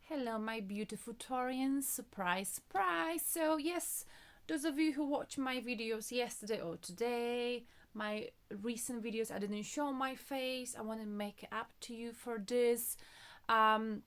Hello, my beautiful Taurians. Surprise, surprise. So, yes, those of you who watch my videos yesterday or today, my recent videos, I didn't show my face. I want to make it up to you for this. Um,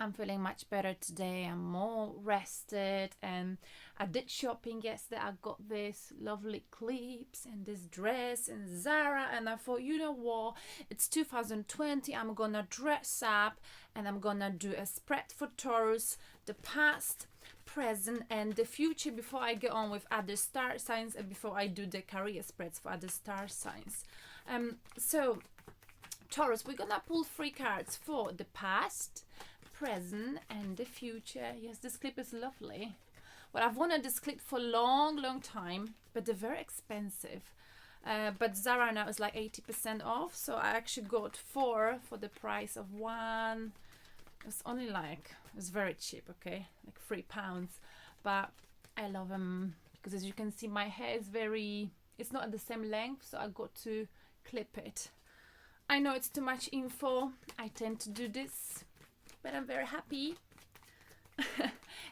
I'm feeling much better today. I'm more rested, and I did shopping yesterday. I got this lovely clips and this dress in Zara, and I thought, you know what? It's 2020. I'm gonna dress up and I'm gonna do a spread for Taurus, the past, present, and the future before I get on with other star signs and before I do the career spreads for other star signs. So Taurus, we're gonna pull 3 cards for the past, present, and the future. Yes, this clip is lovely. Well, I've wanted this clip for a long time, but they're very expensive. But Zara now is like 80% off, so I actually got 4 for the price of 1. It's only like, it's very cheap, okay, like £3. But I love them because, as you can see, my hair is it's not at the same length, so I got to clip it. I know it's too much info. I tend to do this, but I'm very happy.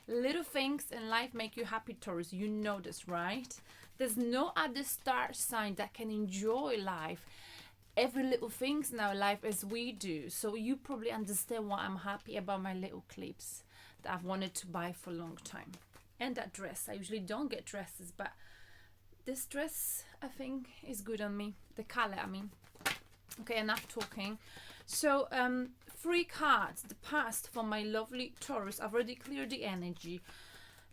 Little things in life make you happy, Taurus. You know this, right? There's no other star sign that can enjoy life, every little things in our life as we do. So you probably understand why I'm happy about my little clips that I've wanted to buy for a long time. And that dress. I usually don't get dresses, but this dress, I think, is good on me. The color, I mean. Okay, enough talking. So 3 cards, the past for my lovely Taurus. I've already cleared the energy.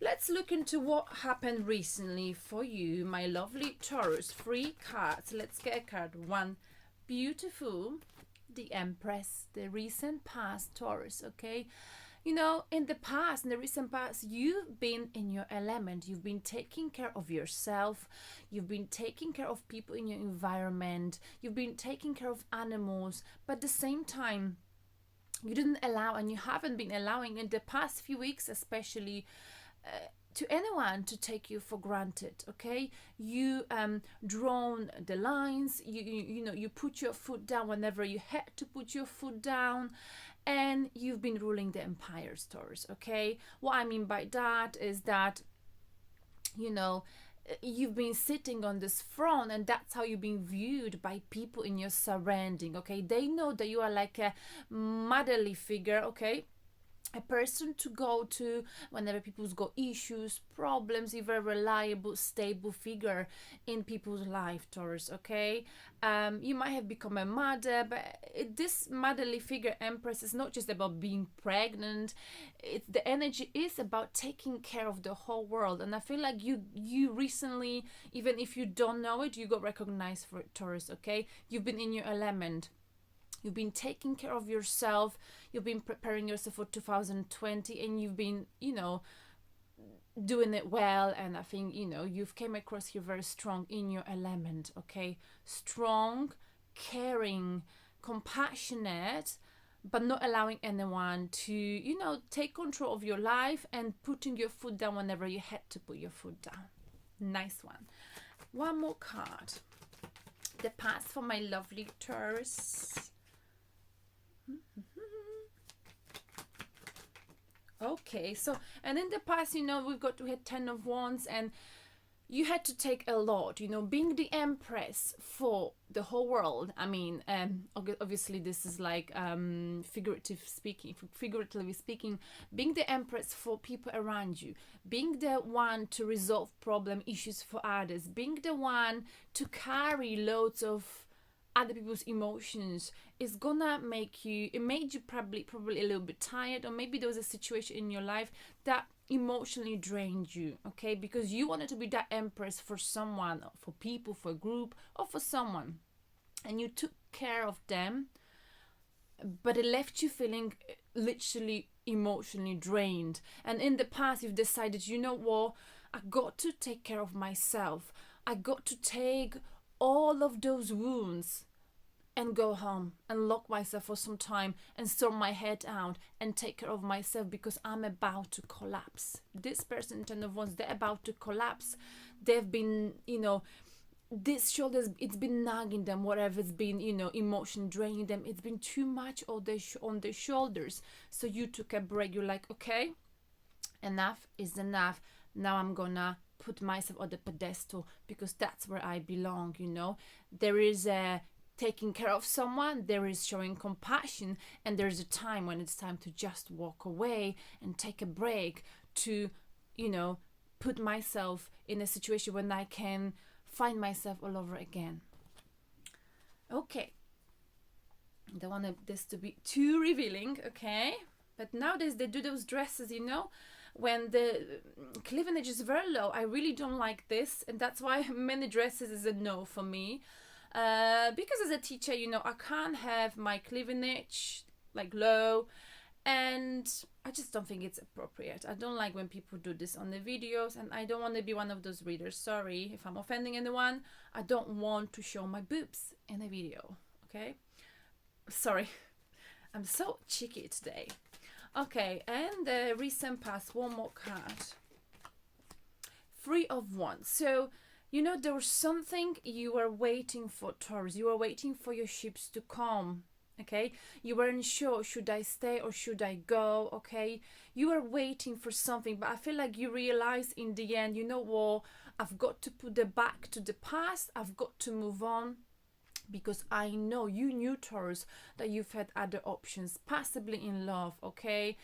Let's look into what happened recently for you, my lovely Taurus. 3 cards. Let's get a card. 1, beautiful, the Empress, the recent past, Taurus. Okay, you know, in the past, in the recent past, you've been in your element. You've been taking care of yourself. You've been taking care of people in your environment. You've been taking care of animals. But at the same time, you didn't allow, and you haven't been allowing in the past few weeks, especially, to anyone to take you for granted. Okay, you drawn the lines. You know, you put your foot down whenever you had to put your foot down, and you've been ruling the empire, Taurus. Okay, what I mean by that is that, you know, you've been sitting on this throne, and that's how you've been viewed by people in your surrounding. Okay, they know that you are like a motherly figure. Okay, a person to go to whenever people's got issues, problems. You're a reliable, stable figure in people's life, Taurus. Okay, you might have become a mother, but this motherly figure, Empress, is not just about being pregnant. The energy is about taking care of the whole world, and I feel like you recently, even if you don't know it, you got recognized for it, Taurus. Okay, you've been in your element. You've been taking care of yourself. You've been preparing yourself for 2020, and you've been, you know, doing it well. And I think, you know, you've came across here very strong in your element. Okay, strong, caring, compassionate, but not allowing anyone to, you know, take control of your life and putting your foot down whenever you had to put your foot down. Nice one. One more card. The past for my lovely Taurus. Okay, so, and in the past, you know, we had 10 of Wands, and you had to take a lot, you know, being the Empress for the whole world. I mean, obviously this is like figuratively speaking, being the Empress for people around you, being the one to resolve issues for others, being the one to carry loads of other people's emotions is gonna make you, it made you probably a little bit tired, or maybe there was a situation in your life that emotionally drained you. Okay, because you wanted to be that Empress for someone, for people, for a group, or for someone, and you took care of them, but it left you feeling literally emotionally drained. And in the past, you've decided, you know what, I got to take care of myself. I got to take all of those wounds and go home and lock myself for some time and sort my head out and take care of myself, because I'm about to collapse. This person, 10 of Wands, they're about to collapse. They've been, you know, this shoulders, it's been nagging them, whatever's been, you know, emotion draining them, it's been too much on their shoulders. So you took a break. You're like, okay, enough is enough. Now I'm gonna put myself on the pedestal because that's where I belong. You know, there is a taking care of someone, there is showing compassion, and there's a time when it's time to just walk away and take a break to, you know, put myself in a situation when I can find myself all over again. Okay, I don't want this to be too revealing, okay? But nowadays they do those dresses, you know, when the cleavage is very low. I really don't like this, and that's why many dresses is a no for me. Because as a teacher, you know, I can't have my cleavage like low, and I just don't think it's appropriate. I don't like when people do this on the videos, and I don't want to be one of those readers. Sorry if I'm offending anyone. I don't want to show my boobs in a video, okay? Sorry, I'm so cheeky today. Okay, and the recent past, one more card. 3 of Wands. So, you know, there was something you were waiting for, Taurus. You were waiting for your ships to come, okay? You weren't sure, should I stay or should I go, okay? You were waiting for something, but I feel like you realized in the end, you know what? I've got to put the back to the past. I've got to move on. Because I know you knew, Taurus, that you've had other options, possibly in love, okay?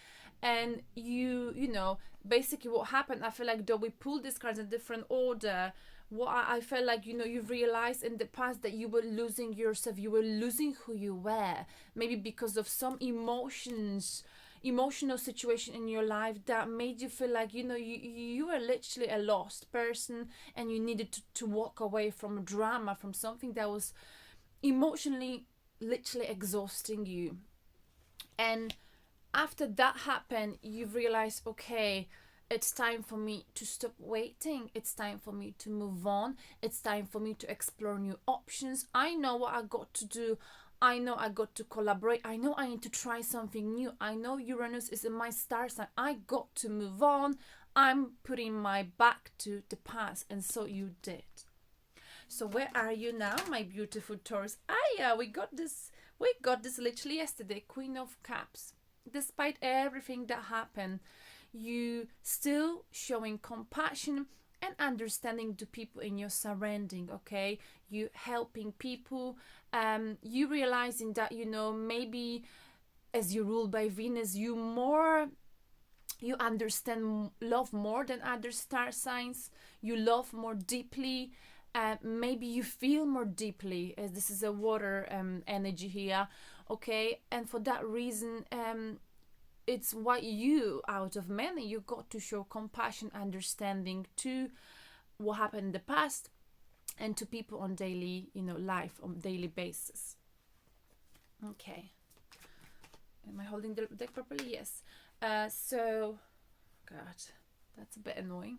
And you know, basically what happened, I feel like though we pulled these cards in different order, what I felt like, you know, you've realized in the past that you were losing yourself, you were losing who you were, maybe because of some emotional situation in your life that made you feel like, you know, you were literally a lost person, and you needed to walk away from drama, from something that was emotionally literally exhausting you. And after that happened, you've realized, okay, it's time for me to stop waiting. It's time for me to move on. It's time for me to explore new options. I know what I got to do. I know I got to collaborate. I know I need to try something new. I know Uranus is in my star sign. I got to move on. I'm putting my back to the past. And so you did. So where are you now, my beautiful Taurus? Yeah, we got this literally yesterday, Queen of Cups. Despite everything that happened, you still showing compassion and understanding to people in your surrounding, okay? You helping people, you realizing that, you know, maybe as you ruled by Venus, you understand love more than other star signs. You love more deeply. Maybe you feel more deeply, as this is a water energy here, okay? And for that reason, it's why you, out of many, you got to show compassion, understanding to what happened in the past and to people on daily, you know, life, on daily basis. Okay. Am I holding the deck properly? Yes. So, God, that's a bit annoying.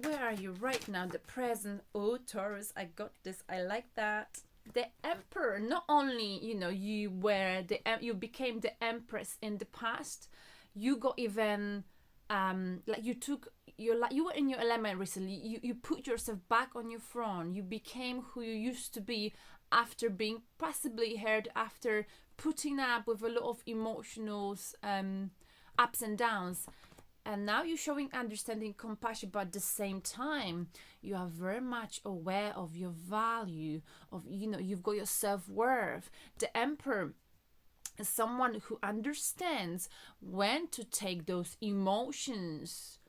Where are you right now? The present. Oh, Taurus, I got this. I like that. The Emperor. Not only, you know, you became the Empress in the past. You got even like you were in your element recently. You put yourself back on your throne. You became who you used to be after being possibly hurt, after putting up with a lot of emotional ups and downs. And now you're showing understanding, compassion, but at the same time, you are very much aware of your value, of, you know, you've got your self-worth. The Emperor is someone who understands when to take those emotions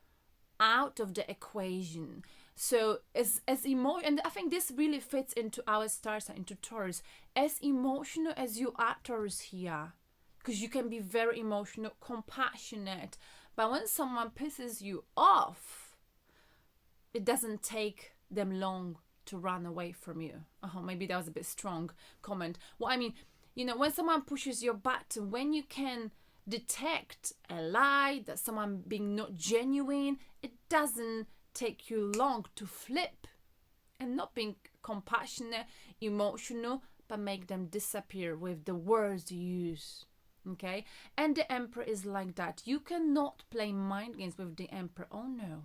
out of the equation. So as emotional, and I think this really fits into our star sign, into Taurus, as emotional as you are, Taurus, here, because you can be very emotional, compassionate. But when someone pisses you off, it doesn't take them long to run away from you. Maybe that was a bit strong comment. Well, I mean, you know, when someone pushes your button, when you can detect a lie, that someone being not genuine, it doesn't take you long to flip and not being compassionate, emotional, but make them disappear with the words you use. Okay, and the Emperor is like that. You cannot play mind games with the Emperor. Oh no,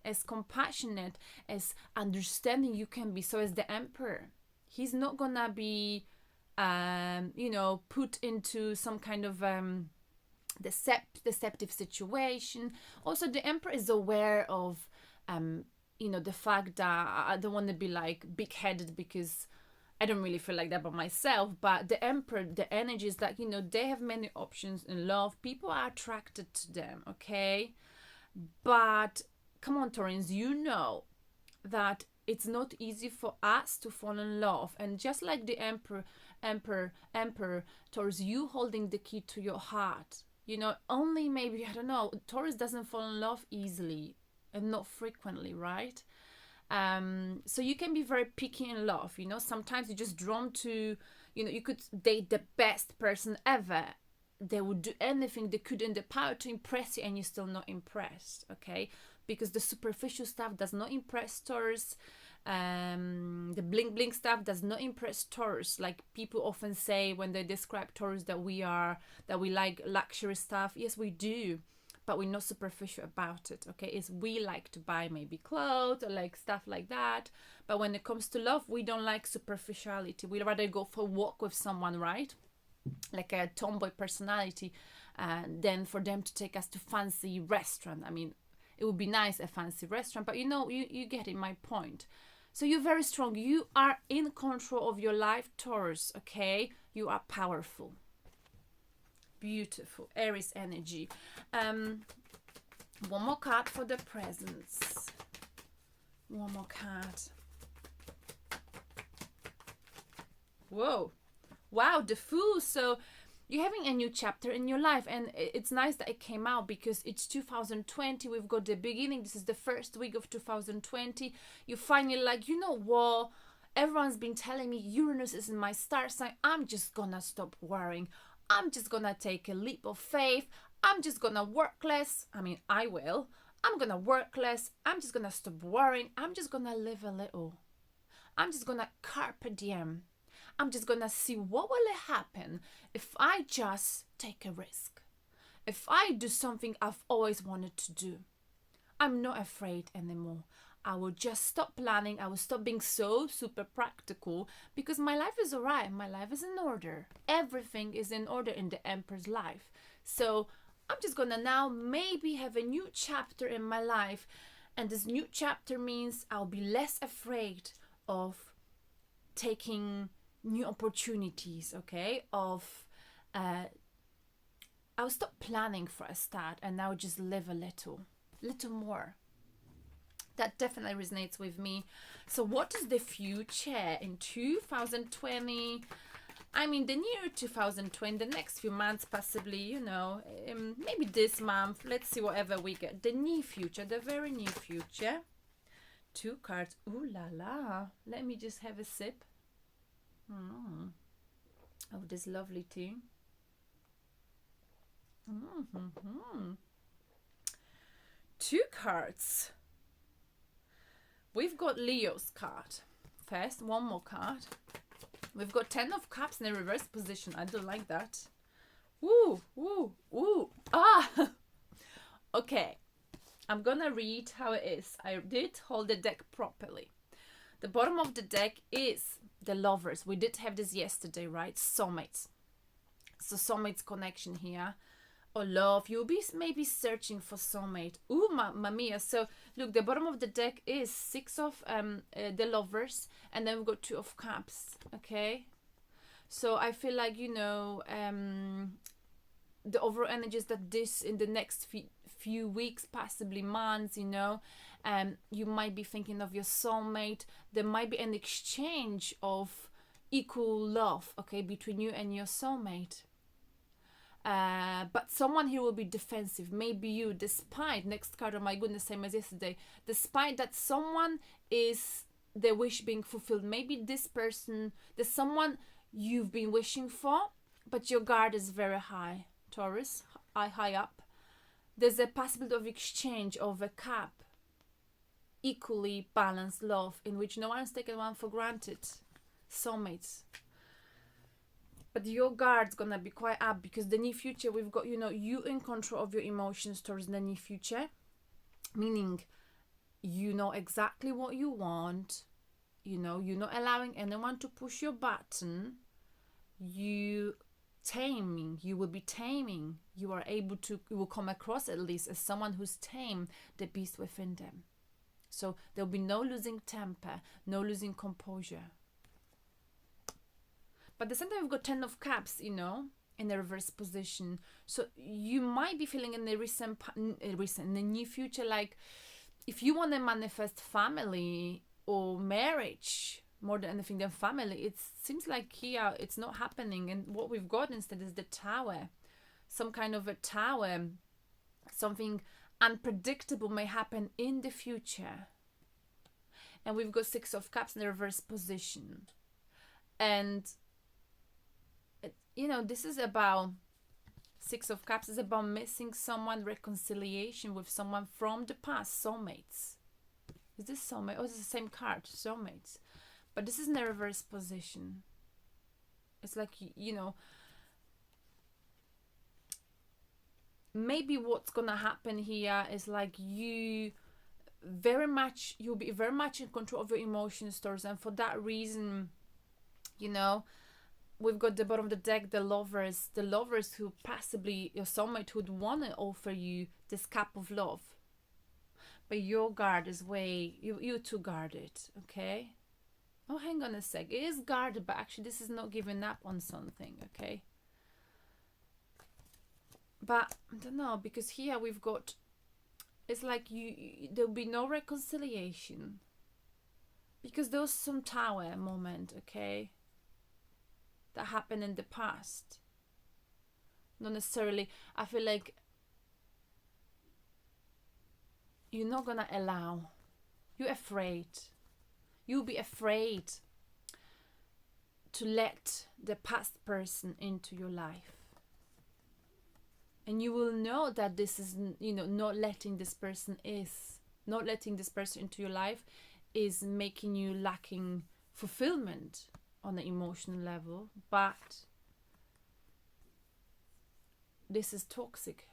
as compassionate, as understanding you can be. So as the Emperor, he's not gonna be put into some kind of deceptive situation. Also, the Emperor is aware of the fact that I don't want to be like big-headed, because I don't really feel like that by myself. But the Emperor, the energy is that they have many options in love. People are attracted to them, okay? But come on, Taurans, you know that it's not easy for us to fall in love. And just like the Emperor, Taurus, you holding the key to your heart. Only maybe, I don't know, Taurus doesn't fall in love easily and not frequently, right? So you can be very picky in love. Sometimes you're just drawn to, you could date the best person ever. They would do anything they could in their power to impress you, and you're still not impressed, okay? Because the superficial stuff does not impress Taurus. The bling bling stuff does not impress Taurus. Like people often say when they describe Taurus that we like luxury stuff. Yes, we do, but we're not superficial about it, okay? It's we like to buy maybe clothes or like stuff like that, but when it comes to love, we don't like superficiality. We'd rather go for a walk with someone, right? Like a tomboy personality, than for them to take us to fancy restaurant. I mean, it would be nice, a fancy restaurant, but you getting my point. So you're very strong. You are in control of your life, Taurus, okay? You are powerful. Beautiful. Aries energy. One more card for the presents. One more card. Whoa. Wow, the Fool. So you're having a new chapter in your life, and it's nice that it came out because it's 2020. We've got the beginning. This is the first week of 2020. You finally like, what? Everyone's been telling me Uranus is in my star sign. I'm just gonna stop worrying. I'm just gonna take a leap of faith. I'm just gonna work less. I mean, I will. I'm gonna work less. I'm just gonna stop worrying. I'm just gonna live a little. I'm just gonna carpe diem. I'm just gonna see what will happen if I just take a risk. If I do something I've always wanted to do. I'm not afraid anymore. I will just stop planning. I will stop being so super practical because my life is alright. My life is in order. Everything is in order in the Emperor's life. So I'm just gonna now maybe have a new chapter in my life. And this new chapter means I'll be less afraid of taking new opportunities, okay? I'll stop planning for a start and now just live a little more. That definitely resonates with me. So what is the future in 2020? I mean, the near 2020, the next few months, possibly, maybe this month. Let's see whatever we get. The near future, the very near future. 2 cards. Ooh la la. Let me just have a sip. Of this lovely tea. 2 cards. We've got Leo's card. First, one more card. We've got 10 of Cups in a reverse position. I don't like that. Ooh. Ah! Okay. I'm gonna read how it is. I did hold the deck properly. The bottom of the deck is the Lovers. We did have this yesterday, right? Soulmates. So soulmates connection here. Or love. You'll be maybe searching for soulmate. Ooh, mamma mia. So look, the bottom of the deck is 6 of the Lovers, and then we've got 2 of Cups. Okay. So I feel like the overall energy is that this in the next few weeks, possibly months, you might be thinking of your soulmate. There might be an exchange of equal love, okay, between you and your soulmate. But someone here will be defensive. Maybe you, despite, next card, oh my goodness, same as yesterday, despite that someone is their wish being fulfilled. Maybe this person, there's someone you've been wishing for, but your guard is very high, Taurus, high up. There's a possibility of exchange of a cup, equally balanced love in which no one's taken one for granted. Soulmates. But your guard's gonna be quite up because the near future, we've got, you in control of your emotions towards the near future. Meaning, You know exactly what you want. You know, you're not allowing anyone to push your button. You will be taming. You are able to, you will come across at least as someone who's tamed the beast within them. So there'll be no losing temper, no losing composure. But at the same time, we've got 10 of Cups, you know, in the reverse position. So you might be feeling in the near future, like if you want to manifest family or marriage more than anything than family, it seems like here it's not happening. And what we've got instead is the Tower. Some kind of a tower, something unpredictable may happen in the future. And we've got 6 of Cups in the reverse position. And, you know, this is about, 6 of Cups is about missing someone, reconciliation with someone from the past, soulmates. Is this soulmate? Oh, it's the same card, soulmates. But this is in the reverse position. It's like, you know, maybe what's gonna happen here is like you'll be very much in control of your emotions, Taurus, and for that reason, you know, we've got the bottom of the deck, the lovers who possibly your soulmate would want to offer you this cup of love, but your guard is you're too guarded. Okay, oh, hang on a sec, it is guarded, but actually this is not giving up on something. Okay, but I don't know, because here we've got, it's like there'll be no reconciliation because there was some Tower moment, okay, that happened in the past. Not necessarily, I feel like you're not gonna allow, you're afraid, you'll be afraid to let the past person into your life. And you will know that this is, you know, not letting this person into your life is making you lacking fulfillment on the emotional level, but this is toxic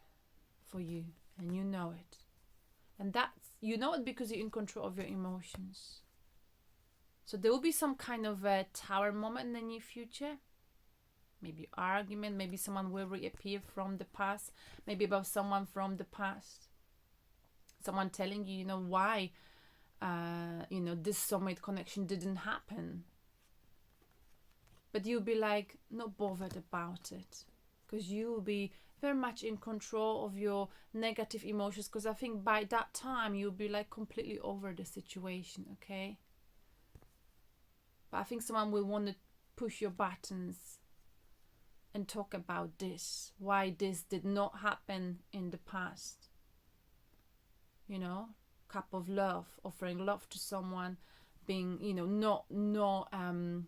for you and you know it. And that's, you know it because you're in control of your emotions. So there will be some kind of a Tower moment in the near future. Maybe argument, maybe someone will reappear from the past, maybe about someone from the past. Someone telling you, you know, why, you know, this soulmate connection didn't happen. But you'll be like, not bothered about it. Because you will be very much in control of your negative emotions. Because I think by that time, you'll be like completely over the situation, okay? But I think someone will want to push your buttons and talk about this, why this did not happen in the past. You know, cup of love, offering love to someone, being, you know, not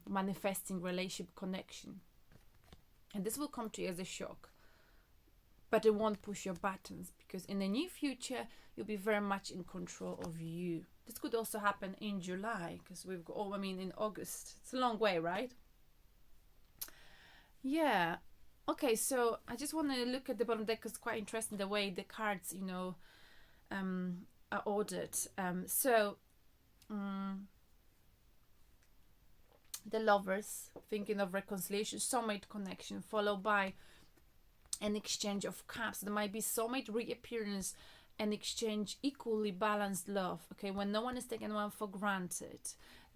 manifesting relationship connection. And this will come to you as a shock, but it won't push your buttons, because in the near future you'll be very much in control of you. This could also happen in July, because we've got, in August. It's a long way, right? Yeah. Okay, so I just want to look at the bottom deck because it's quite interesting the way the cards, you know, are ordered. The lovers, thinking of reconciliation, soulmate connection, followed by an exchange of cups. There might be soulmate reappearance and exchange equally balanced love, okay, when no one is taking one for granted.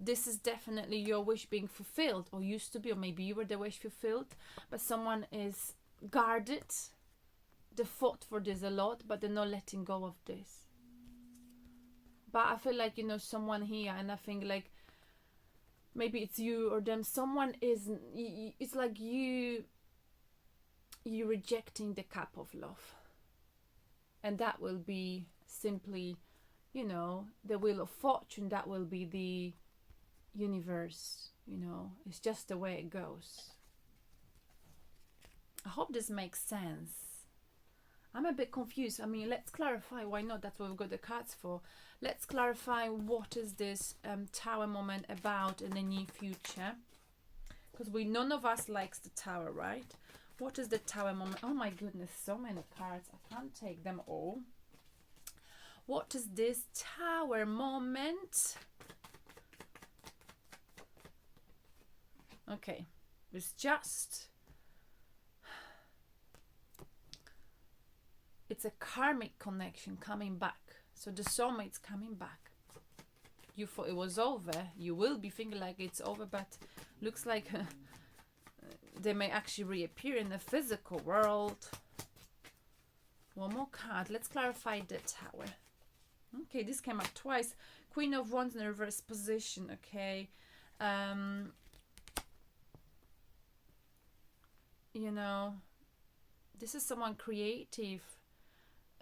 This is definitely your wish being fulfilled, or used to be, or maybe you were the wish fulfilled, but someone is guarded. They fought for this a lot, but they're not letting go of this. But I feel like, you know, someone here, and I think like maybe it's you or them, someone is, it's like you rejecting the cup of love. And that will be simply, you know, the wheel of fortune. That will be the universe, you know. It's just the way it goes. I hope this makes sense. I'm a bit confused. I mean, let's clarify. Why not? That's what we've got the cards for. Let's clarify what is this Tower moment about in the near future. Because none of us likes the Tower, right? What is the Tower moment? Oh my goodness, so many cards. I can't take them all. What is this Tower moment? Okay, it's just, it's a karmic connection coming back. So the soulmate's coming back. You thought it was over. You will be thinking like it's over, but looks like they may actually reappear in the physical world. One more card. Let's clarify the Tower. Okay, this came up twice. Queen of Wands in the reverse position. Okay. You know, this is someone creative.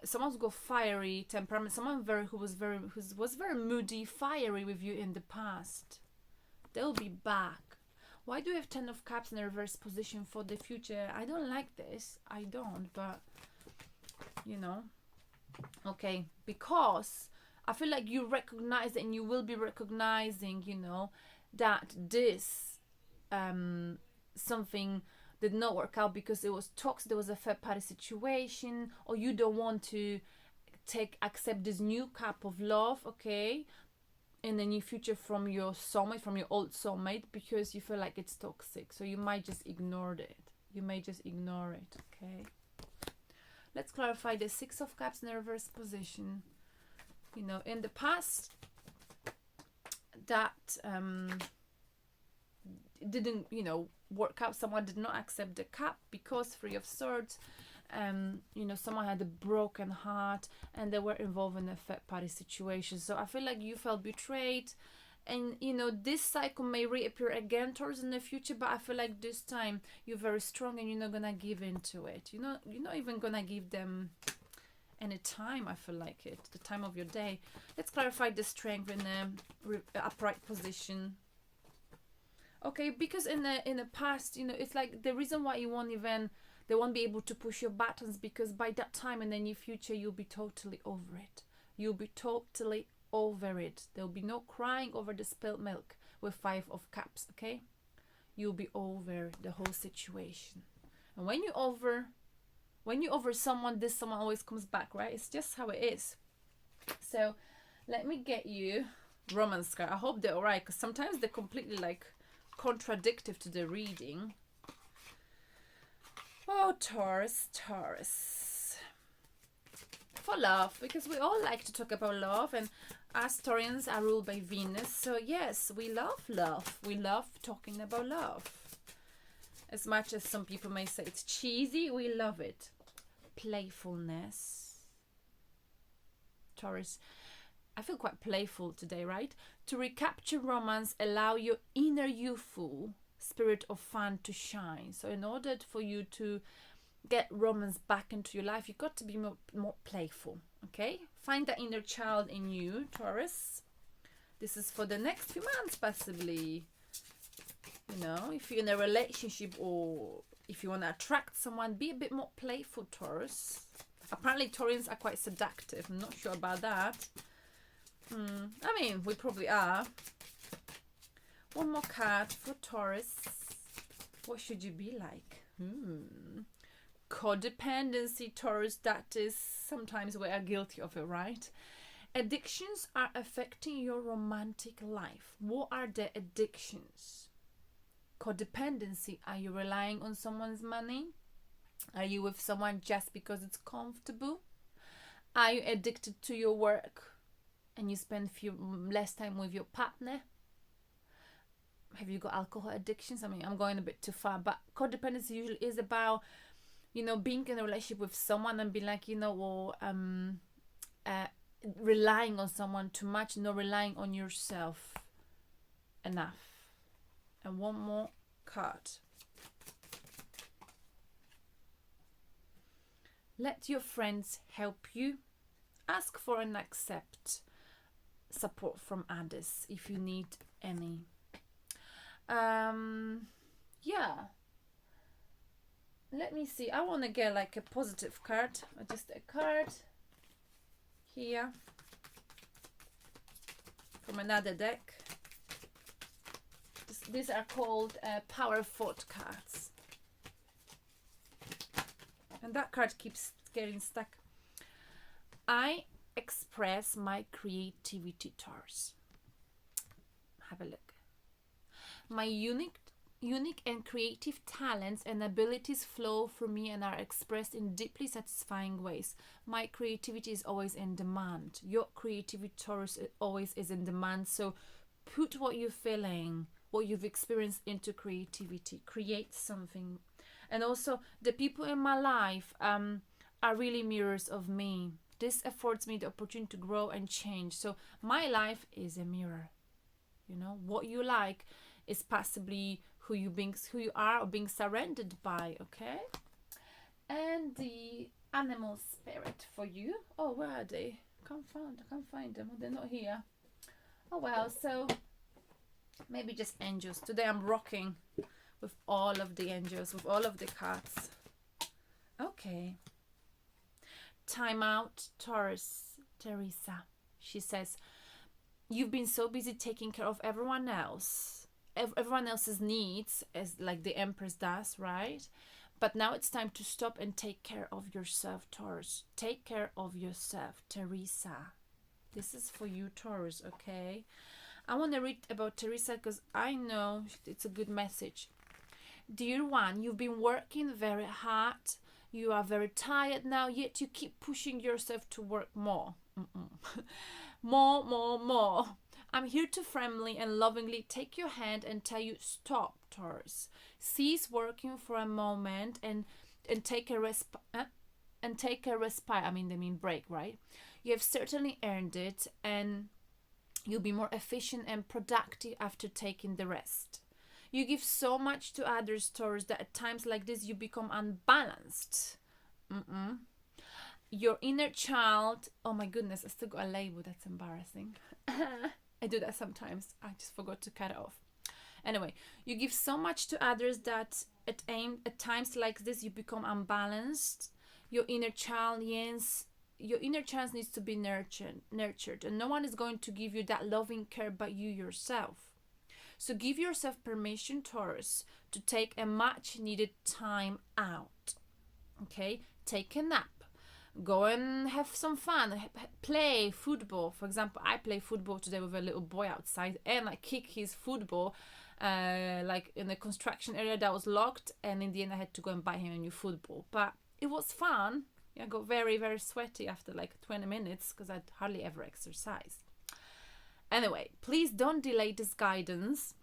Someone's got fiery temperament. Someone who was very moody, fiery with you in the past. They'll be back. Why do you have 10 of Cups in the reverse position for the future? I don't like this. I don't, but you know. Okay, because I feel like you recognize and you will be recognizing, you know, that this something did not work out because it was toxic, there was a third party situation, or you don't want to accept this new cup of love, okay, in the near future from your soulmate, from your old soulmate, because you feel like it's toxic. So you might just ignore it. You may just ignore it, okay? Let's clarify the 6 of Cups in the reverse position. You know, in the past, that didn't, you know, work out. Someone did not accept the cup because 3 of Swords. You know, someone had a broken heart and they were involved in a third party situation. So I feel like you felt betrayed, and you know, this cycle may reappear again towards in the future, but I feel like this time you're very strong and you're not gonna give into it. You know, you're not even gonna give them any time. I feel like it, the time of your day. Let's clarify the strength in the upright position. Okay, because in the past, you know, it's like the reason why they won't be able to push your buttons, because by that time in the near future you'll be totally over it. You'll be totally over it. There'll be no crying over the spilled milk with 5 of Cups, okay? You'll be over the whole situation. And when you're over someone, this someone always comes back, right? It's just how it is. So let me get you romance card. I hope they're alright, because sometimes they're completely like contradictory to the reading. Oh, Taurus. For love, because we all like to talk about love, and us Taurians are ruled by Venus. So yes, we love love. We love talking about love. As much as some people may say it's cheesy, we love it. Playfulness. Taurus, I feel quite playful today, right? To recapture romance, allow your inner youthful spirit of fun to shine. So in order for you to get romance back into your life, you've got to be more playful, okay? Find that inner child in you, Taurus. This is for the next few months, possibly. You know, if you're in a relationship or if you want to attract someone, be a bit more playful, Taurus. Apparently, Taurians are quite seductive. I'm not sure about that. I mean, we probably are. One more card for Taurus. What should you be like? Codependency, Taurus. That is sometimes we are guilty of it, right? Addictions are affecting your romantic life. What are the addictions? Codependency. Are you relying on someone's money? Are you with someone just because it's comfortable? Are you addicted to your work and you spend less time with your partner? Have you got alcohol addictions? I mean, I'm going a bit too far, but codependency usually is about, you know, being in a relationship with someone and being like, you know, relying on someone too much, not relying on yourself enough. And one more card. Let your friends help you. Ask for and accept support from others if you need any. Yeah. Let me see. I want to get like a positive card. Just a card here from another deck. These are called Power Thought cards. And that card keeps getting stuck. I express my creativity, Taurus. Have a look. My unique and creative talents and abilities flow through me and are expressed in deeply satisfying ways. My creativity is always in demand. Your creativity, Taurus, always is in demand. So put what you're feeling, what you've experienced into creativity. Create something. And also, the people in my life are really mirrors of me. This affords me the opportunity to grow and change. So my life is a mirror. You know, what you like is possibly who you are or being surrounded by, okay? And the animal spirit for you. Oh, where are they? I can't find them. They're not here. Oh well, so maybe just angels. Today I'm rocking with all of the angels, with all of the cards. Okay. Time out, Taurus. Teresa. She says, you've been so busy taking care of everyone else's needs, as like the Empress does, right? But now it's time to stop and take care of yourself, Taurus. Take care of yourself, Teresa. This is for you, Taurus, okay? I want to read about Teresa because I know it's a good message. Dear one, you've been working very hard. You are very tired now, yet you keep pushing yourself to work more. More. I'm here to firmly and lovingly take your hand and tell you, stop, Taurus. Cease working for a moment and take a respite. I mean, they mean break, right? You have certainly earned it, and you'll be more efficient and productive after taking the rest. You give so much to others, Taurus, that at times like this you become unbalanced. Your inner child, oh my goodness, I still got a label, that's embarrassing. I do that sometimes, I just forgot to cut it off. Anyway, you give so much to others that at times like this you become unbalanced. Your inner child needs to be nurtured, and no one is going to give you that loving care but you yourself. So give yourself permission, Taurus, to take a much needed time out. Okay, take a nap. Go and have some fun. Play football. For example, I play football today with a little boy outside, and I kick his football like in a construction area that was locked, and in the end I had to go and buy him a new football. But it was fun. I got very, very sweaty after like 20 minutes because I'd hardly ever exercised. Anyway, please don't delay this guidance.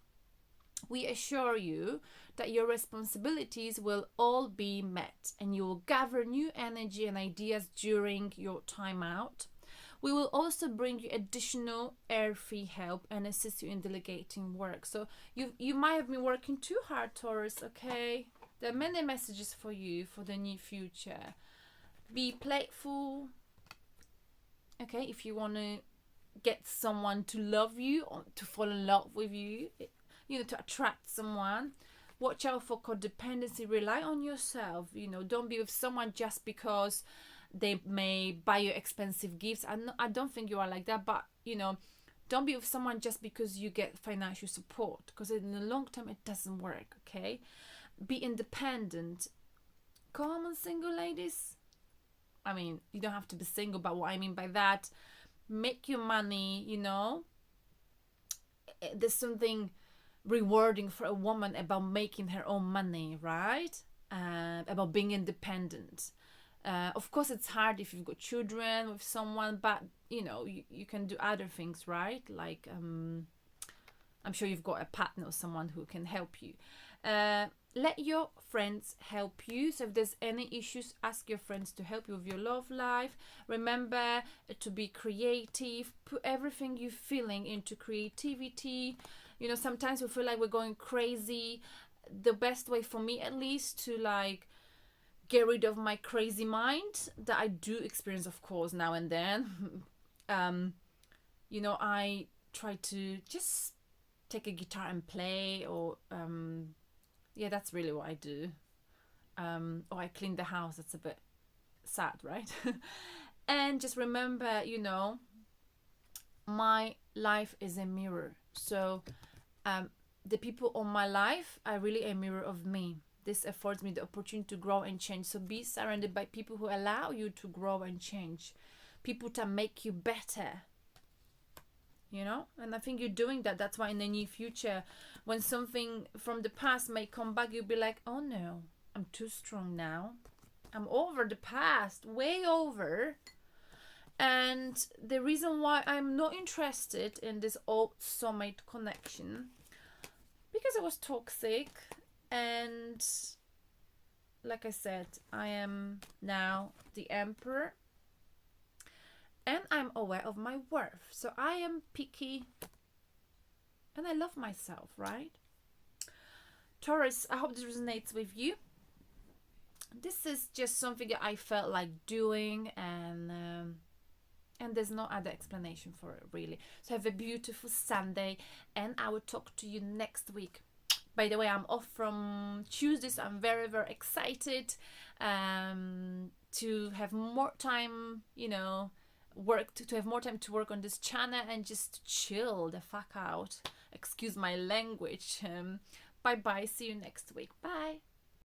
We assure you that your responsibilities will all be met and you will gather new energy and ideas during your time out. We will also bring you additional earthy help and assist you in delegating work. So you might have been working too hard, Taurus, okay? There are many messages for you for the near future. Be playful, okay? If you want to get someone to love you or to fall in love with you, to attract someone, watch out for codependency. Rely on yourself. Don't be with someone just because they may buy you expensive gifts. I don't think you are like that, but don't be with someone just because you get financial support, because in the long term it doesn't work, okay? Be independent. Come on, single ladies. I mean, you don't have to be single, but what I mean by that, make your money, There's something rewarding for a woman about making her own money, right? About being independent. Of course, it's hard if you've got children with someone, but, you can do other things, right? Like, I'm sure you've got a partner or someone who can help you. Let your friends help you. So if there's any issues, ask your friends to help you with your love life. Remember to be creative. Put everything you're feeling into creativity. Sometimes we feel like we're going crazy. The best way for me, at least, to like get rid of my crazy mind that I do experience, of course, now and then. I try to just take a guitar and play, or that's really what I do. Or I clean the house. That's a bit sad, right? And just remember, my life is a mirror. So the people on my life are really a mirror of me. This affords me the opportunity to grow and change. So be surrounded by people who allow you to grow and change. people to make you better, you know. And I think you're doing that. That's why in the near future, when something from the past may come back, you'll be like, oh no, I'm too strong now, I'm over the past, way over. And the reason why I'm not interested in this old soulmate connection, because it was toxic. And like I said, I am now the emperor, and I'm aware of my worth. So I am picky, and I love myself, right? Taurus, I hope this resonates with you. This is just something that I felt like doing, and there's no other explanation for it, really. So have a beautiful Sunday, and I will talk to you next week. By the way, I'm off from Tuesday, so I'm very, very excited to have more time, you know, to have more time to work on this channel and just chill the fuck out. Excuse my language. Bye bye. See you next week. Bye.